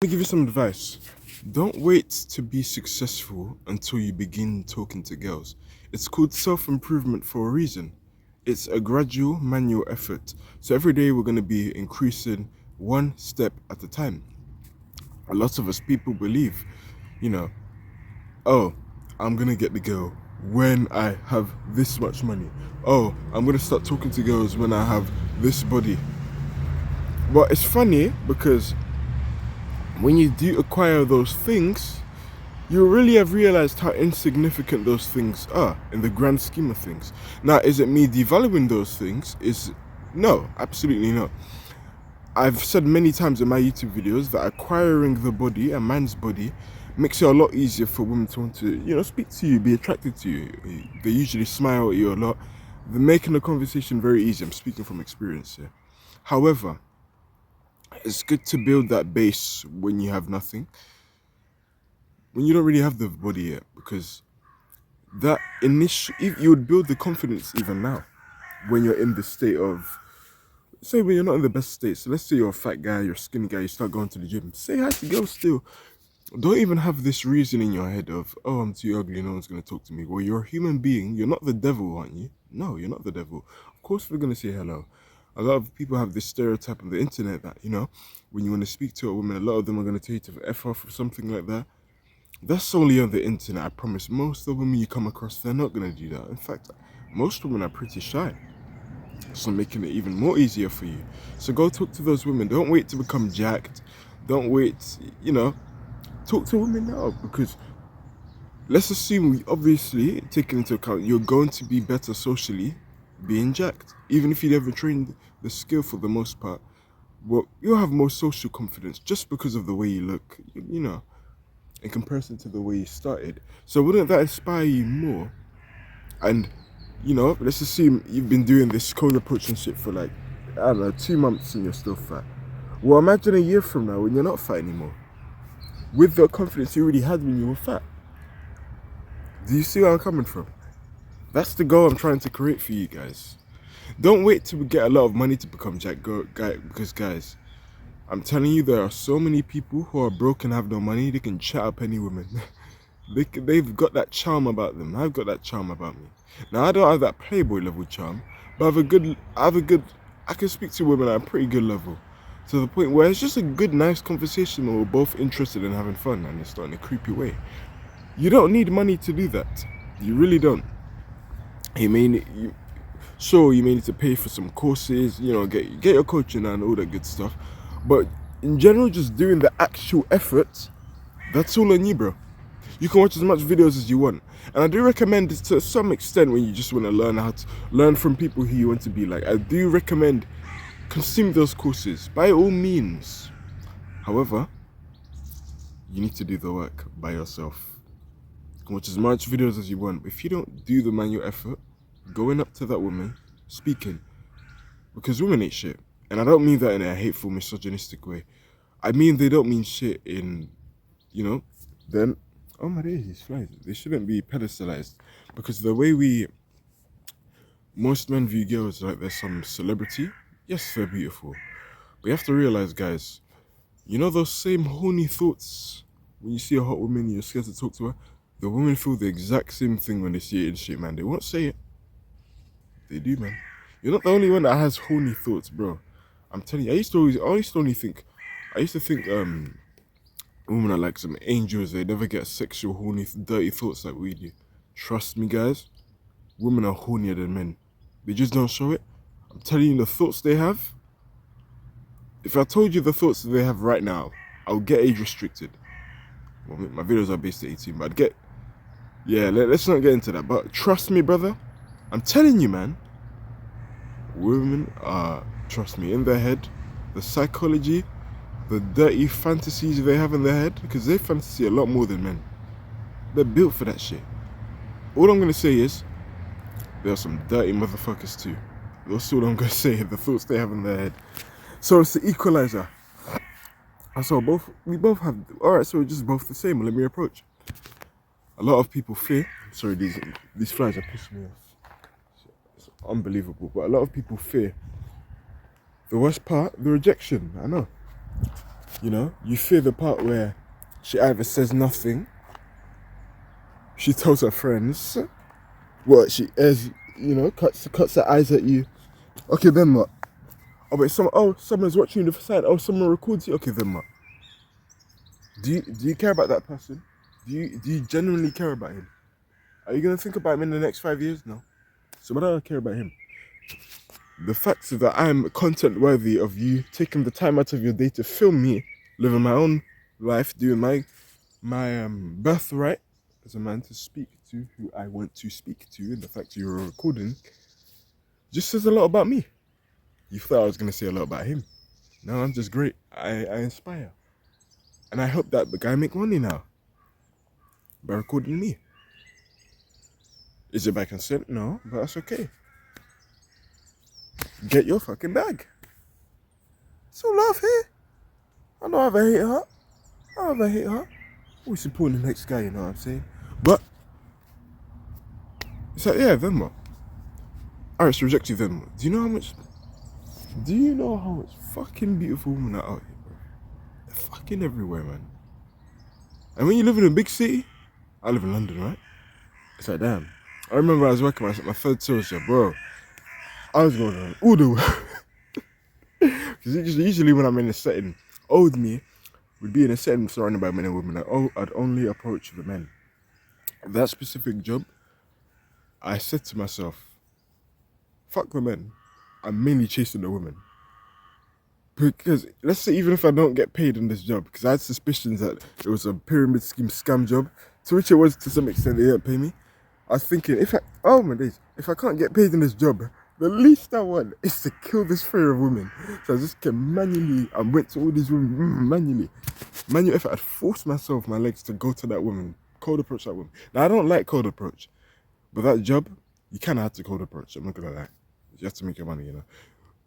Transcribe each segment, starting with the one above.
Let me give you some advice. Don't wait to be successful until you begin talking to girls. It's called self improvement for a reason. It's a gradual manual effort. So every day we're going to be increasing one step at a time. A lot of us people believe, you know, oh, I'm going to get the girl when I have this much money. Oh, I'm going to start talking to girls when I have this body. But it's funny because when you do acquire those things, you really have realized how insignificant those things are in the grand scheme of things. Now, is it me devaluing those things? No, absolutely not. I've said many times in my YouTube videos that acquiring the body, a man's body, makes it a lot easier for women to want to, speak to you, be attracted to you. They usually smile at you a lot. They're making the conversation very easy. I'm speaking from experience here. However, it's good to build that base when you have nothing, when you don't really have the body yet, because that initial, you would build the confidence even now when you're in the state of, say when you're not in the best state. So let's say you're a fat guy, you're a skinny guy, you start going to the gym, say hi to girls still. Don't even have this reason in your head of, oh, I'm too ugly, no one's going to talk to me. Well, you're a human being, you're not the devil, aren't you? No, you're not the devil. Of course we're going to say hello. A lot of people have this stereotype on the internet that, when you want to speak to a woman, a lot of them are going to tell you to F off or something like that. That's only on the internet, I promise. Most of the women you come across, they're not going to do that. In fact, most women are pretty shy. So making it even more easier for you. So go talk to those women. Don't wait to become jacked. Don't wait, talk to women now, because let's assume, obviously, taking into account, you're going to be better socially being jacked. Even if you never trained the skill for the most part, well, you'll have more social confidence just because of the way you look, in comparison to the way you started. So wouldn't that inspire you more? And, let's assume you've been doing this cold approach and shit for like, I don't know, 2 months and you're still fat. Well, imagine a year from now when you're not fat anymore, with the confidence you already had when you were fat. Do you see where I'm coming from? That's the goal I'm trying to create for you guys. Don't wait to get a lot of money to become jack guy, because guys, I'm telling you, there are so many people who are broke and have no money, they can chat up any woman. They've got that charm about them. I've got that charm about me. Now, I don't have that playboy level charm, but I can speak to women at a pretty good level. To the point where it's just a good, nice conversation where we're both interested in having fun and it's not in a creepy way. You don't need money to do that. You really don't. You may need to pay for some courses, get your coaching and all that good stuff. But in general, just doing the actual effort, that's all on you, bro. You can watch as much videos as you want. And I do recommend this to some extent when you just want to learn how to learn from people who you want to be like. I do recommend consume those courses by all means. However, you need to do the work by yourself. You can watch as much videos as you want. But if you don't do the manual effort, going up to that woman, speaking, because women ain't shit. And I don't mean that in a hateful, misogynistic way. I mean they don't mean shit in, then, oh my days, these flies, they shouldn't be pedestalized. Because the way most men view girls like they're some celebrity, yes, they're beautiful. But you have to realize, guys, those same horny thoughts when you see a hot woman, you're scared to talk to her. The women feel the exact same thing when they see it in shit, man. They won't say it. They do, man. You're not the only one that has horny thoughts, bro. I'm telling you, I used to think women are like some angels. They never get sexual, horny, dirty thoughts like we do. Trust me, guys. Women are hornier than men. They just don't show it. I'm telling you, the thoughts they have. If I told you the thoughts that they have right now, I'll get age restricted. Well, my videos are based at 18, but let's not get into that. But trust me, brother. I'm telling you, man. Women are, trust me, in their head, the psychology, the dirty fantasies they have in their head, because they fantasy a lot more than men. They're built for that shit. All I'm going to say is, there are some dirty motherfuckers too. That's all I'm going to say, the thoughts they have in their head. So it's the equalizer. And so we both have, alright, so we're just both the same. Let me approach. A lot of people fear, sorry, these flies are pissing me off. It's unbelievable, but a lot of people fear the worst part, the rejection. I know. You know, you fear the part where she either says nothing, she tells her friends, what she is, you know, cuts her eyes at you. Okay, then what? Oh wait, someone's watching you the side. Oh, someone records you. Okay, then what? Do you care about that person? Do you genuinely care about him? Are you gonna think about him in the next 5 years? No. So why do I care about him? The fact that I'm content worthy of you taking the time out of your day to film me living my own life, doing my birthright as a man to speak to who I want to speak to, and the fact you're recording just says a lot about me. You thought I was gonna say a lot about him. No, I'm just great. I inspire. And I hope that the guy make money now by recording me. Is it by consent? No, but that's okay. Get your fucking bag. So love here. I don't ever hate her. I don't ever hate her. Always supporting the next guy, you know what I'm saying? But it's like, yeah, then what? Alright, it's rejected then what? Do you know how much fucking beautiful women are out here, bro? They're fucking everywhere, man. And when you live in a big city, I live in London, right? It's like, damn. I remember I was working my third sales job, bro. I was going on all the way. Because usually when I'm in a setting, old me would be in a setting surrounded by men and women. I'd only approach the men. That specific job, I said to myself, fuck the men. I'm mainly chasing the women. Because let's say even if I don't get paid in this job, because I had suspicions that it was a pyramid scheme scam job, to which it was to some extent, they didn't pay me. I was thinking, if I can't get paid in this job, the least I want is to kill this fear of women. So I just kept I went to all these women manually. Manual effort, I'd forced my legs to go to that woman, cold approach that woman. Now I don't like cold approach, but that job, you kind of had to cold approach, I'm not gonna lie. You have to make your money, you know.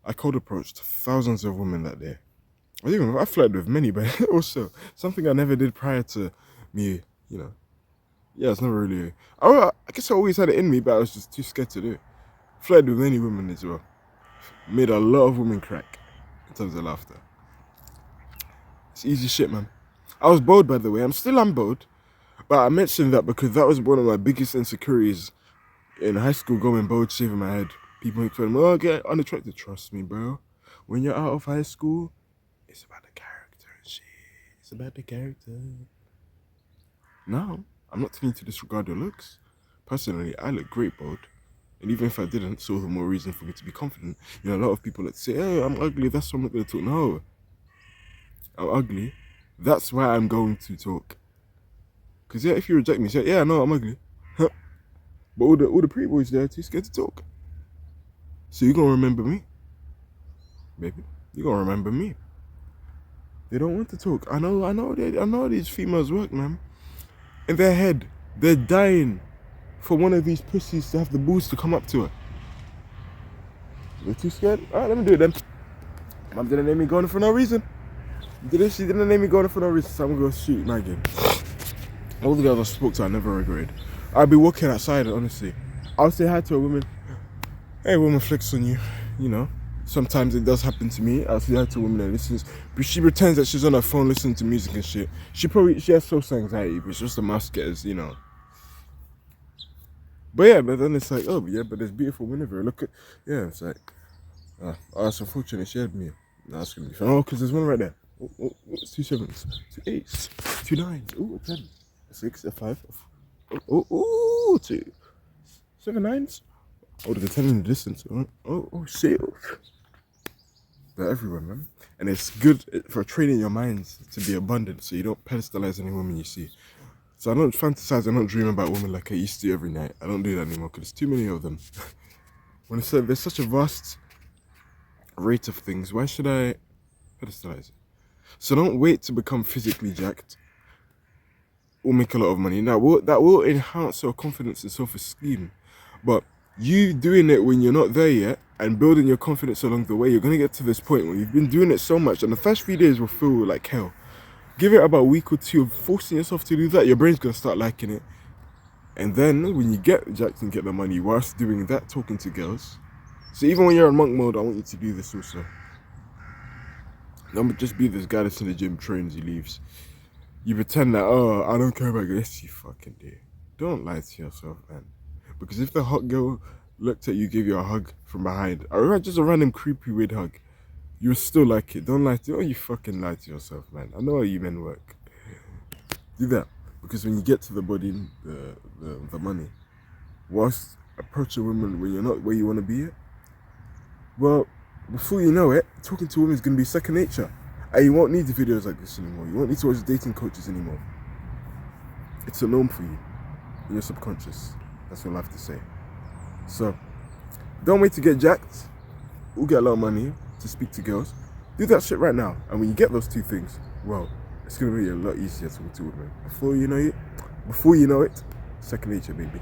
I cold approached thousands of women that day. I flirted with many, but also something I never did prior to me, you know. Yeah, it's never really. I guess I always had it in me, but I was just too scared to do it. Flirted with many women as well. Made a lot of women crack in terms of laughter. It's easy shit, man. I was bold, by the way. I'm bold, but I mentioned that because that was one of my biggest insecurities in high school. Going bold, shaving my head. People make fun of me. Oh, get unattractive. Trust me, bro. When you're out of high school, it's about the character and shit. It's about the character. Now, I'm not telling you to disregard your looks. Personally, I look great bold. And even if I didn't, so the more reason for me to be confident. You know, a lot of people that say, hey, I'm ugly, that's why I'm not going to talk. No, I'm ugly. That's why I'm going to talk. Because, yeah, if you reject me, say, yeah, no, I'm ugly. But all the pretty boys there are too scared to talk. So you're going to remember me. Baby, you're going to remember me. They don't want to talk. I know these females work, man. In their head, they're dying for one of these pussies to have the balls to come up to her. They're too scared? Alright, let me do it then. Mom didn't let me go on for no reason. She didn't let me go on for no reason, so I'm gonna go shoot my game. All the girls I spoke to, I never regretted. I'd be walking outside, honestly. I'll say hi to a woman. Hey, woman, flex on you. You know, sometimes it does happen to me. I'll say hi to a woman and listens. But she pretends that she's on her phone listening to music and shit. She has social anxiety, but it's just a mask as, you know. But yeah, but then it's like, oh yeah, but there's beautiful women everywhere. Look at, yeah, it's like, oh, it's unfortunate she had me. No, that's gonna be fun. Oh, because there's one right there. It's 2 7s, 2 8s, 2 9s, ooh, a 10, a 6, a 5, ooh, 2 7 9s. Oh, there's a 10 in the distance. Oh, shit. They're everywhere, man. And it's good for training your minds to be abundant so you don't pedestalize any woman you see. So I don't fantasize, I don't dream about women like I used to every night. I don't do that anymore because there's too many of them. When there's such a vast rate of things, why should I pedestalize it? So don't wait to become physically jacked or make a lot of money. Now, that will enhance your confidence and self-esteem. But you doing it when you're not there yet and building your confidence along the way, you're going to get to this point where you've been doing it so much and the first few days will feel like hell. Give it about a week or two of forcing yourself to do that, your brain's going to start liking it. And then when you get jacked and get the money whilst doing that, talking to girls. So even when you're in monk mode, I want you to do this also. I'm gonna just be this guy that's in the gym, trains, he leaves. You pretend that, oh, I don't care about this, you fucking do. Don't lie to yourself, man. Because if the hot girl looked at you, gave you a hug from behind, or just a random creepy weird hug, you would still like it. Don't lie to, oh, you fucking lie to yourself, man. I know how you men work. Do that. Because when you get to the body, the money, whilst approaching women when you're not where you want to be at, well, before you know it, talking to women is going to be second nature. And you won't need the videos like this anymore. You won't need to watch dating coaches anymore. It's a norm for you in your subconscious. That's all I have to say. So, don't wait to get jacked or get a lot of money to speak to girls. Do that shit right now. And when you get those two things, well, it's going to be a lot easier to talk to women. Before you know it, second nature, baby.